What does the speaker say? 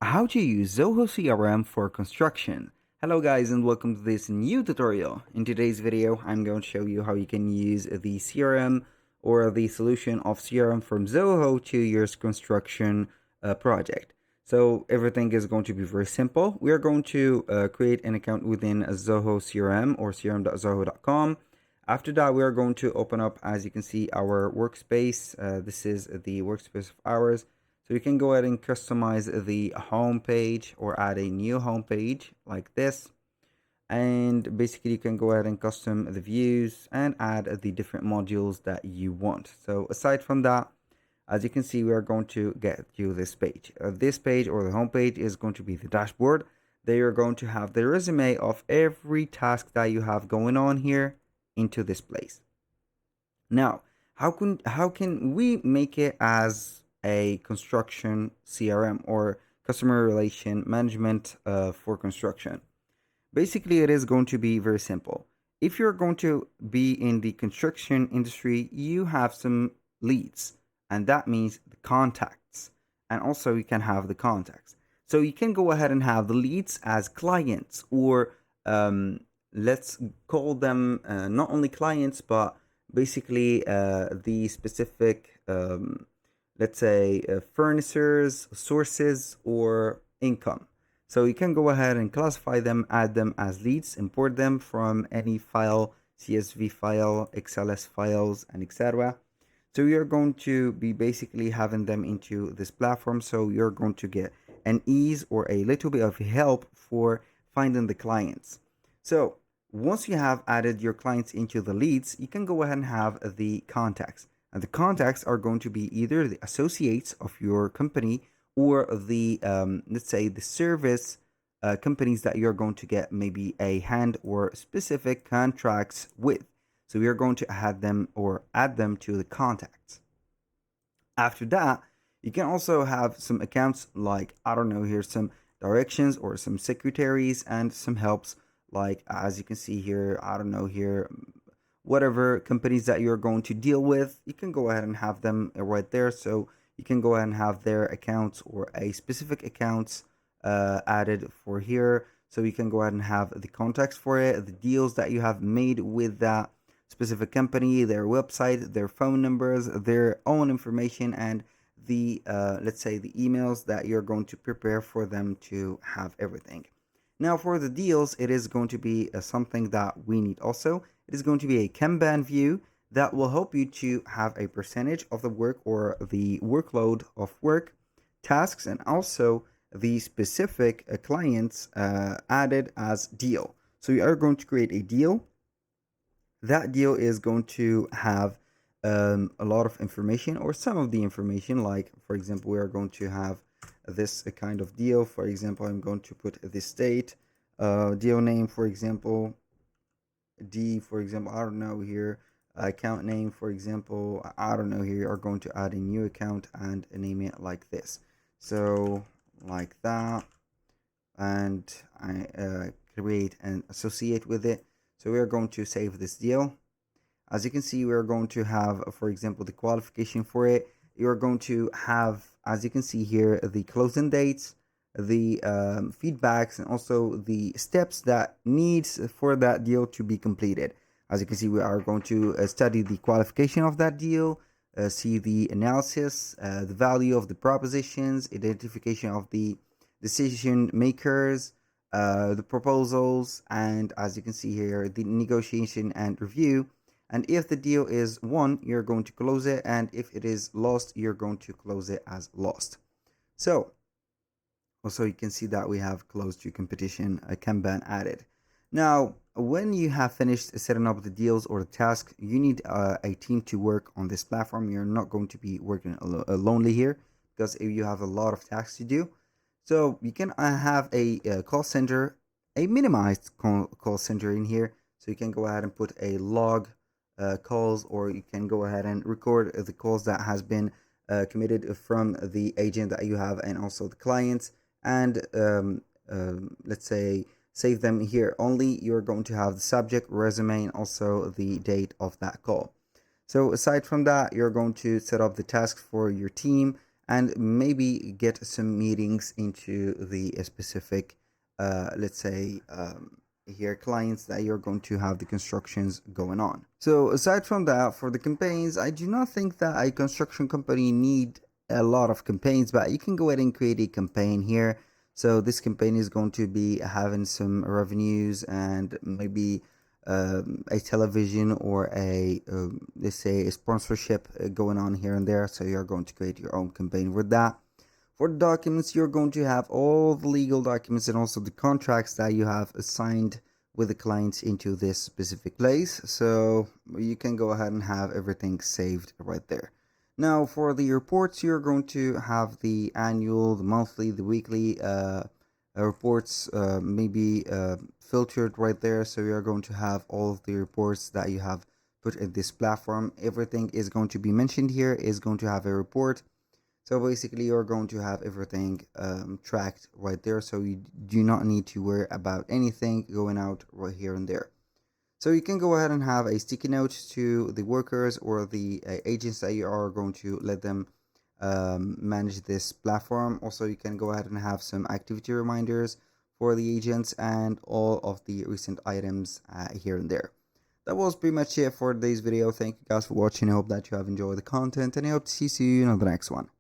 How to use Zoho CRM for construction. Hello guys and welcome to this new tutorial. In today's video, I'm going to show you how you can use the CRM or the solution of CRM from Zoho to your construction project. So everything is going to be very simple. We are going to create an account within Zoho CRM or crm.zoho.com. After that, we are going to open up, as you can see, our workspace. This is the workspace of ours. So you can go ahead and customize the home page or add a new home page like this. And basically you can go ahead and custom the views and add the different modules that you want. So aside from that, as you can see, we are going to get you this page. This page or the home page is going to be the dashboard. There you're going to have the resume of every task that you have going on here into this place. Now, how can we make it as a construction CRM or customer relation management for construction? Basically, it is going to be very simple. If you're going to be in the construction industry, you have some leads, and that means the contacts. And also you can have the contacts. So you can go ahead and have the leads as clients, or let's call them not only clients, but basically the specific let's say furnishers, sources, or income. So you can go ahead and classify them, add them as leads, import them from any file, CSV file, XLS files, and etc. So you're going to be basically having them into this platform. So you're going to get an ease or a little bit of help for finding the clients. So once you have added your clients into the leads, you can go ahead and have the contacts. And the contacts are going to be either the associates of your company or the, let's say, the service companies that you're going to get maybe a hand or specific contracts with. So we are going to add them to the contacts. After that, you can also have some accounts like, I don't know, here's some directions or some secretaries and some helps, like as you can see here, I don't know, here, whatever companies that you're going to deal with, you can go ahead and have them right there. So you can go ahead and have their accounts or a specific accounts added for here. So you can go ahead and have the contacts for it, the deals that you have made with that specific company, their website, their phone numbers, their own information, and the let's say the emails that you're going to prepare for them to have everything. Now for the deals, it is going to be something that we need also. It is going to be a Kanban view that will help you to have a percentage of the work or the workload of work, tasks, and also the specific clients added as deal. So you are going to create a deal. That deal is going to have a lot of information or some of the information, like for example, we are going to have this kind of deal. For example, I'm going to put this date, deal name, for example, D, for example, I don't know here, account name, for example, I don't know here, you are going to add a new account and name it like this. So like that, and I create and associate with it. So we are going to save this deal. As you can see, we are going to have, for example, the qualification for it. You are going to have, as you can see here, the closing dates, the feedbacks, and also the steps that needs for that deal to be completed. As you can see, we are going to study the qualification of that deal, see the analysis, the value of the propositions, identification of the decision makers, the proposals, and as you can see here, the negotiation and review. And if the deal is won, you're going to close it, and if it is lost, you're going to close it as lost. So also you can see that we have closed to competition Kanban added. Now, when you have finished setting up the deals or the task, you need a team to work on this platform. You're not going to be working lonely here because you have a lot of tasks to do. So you can have a call center, a minimized call center in here. So you can go ahead and put a log calls, or you can go ahead and record the calls that has been committed from the agent that you have and also the clients, and let's say save them here. Only you're going to have the subject, resume, and also the date of that call. So aside from that, you're going to set up the tasks for your team, and maybe get some meetings into the specific, let's say, here clients that you're going to have the constructions going on. So aside from that, for the campaigns, I do not think that a construction company need a lot of campaigns, but you can go ahead and create a campaign here. So this campaign is going to be having some revenues and maybe a television or a let's say a sponsorship going on here and there. So you're going to create your own campaign with that. For the documents, you're going to have all the legal documents and also the contracts that you have assigned with the clients into this specific place. So you can go ahead and have everything saved right there. Now for the reports, you're going to have the annual, the monthly, the weekly reports maybe filtered right there. So you're going to have all of the reports that you have put in this platform. Everything is going to be mentioned here, is going to have a report. So basically you're going to have everything tracked right there. So you do not need to worry about anything going out right here and there. So you can go ahead and have a sticky note to the workers or the agents that you are going to let them manage this platform. Also, you can go ahead and have some activity reminders for the agents and all of the recent items here and there. That was pretty much it for today's video. Thank you guys for watching. I hope that you have enjoyed the content and I hope to see you in the next one.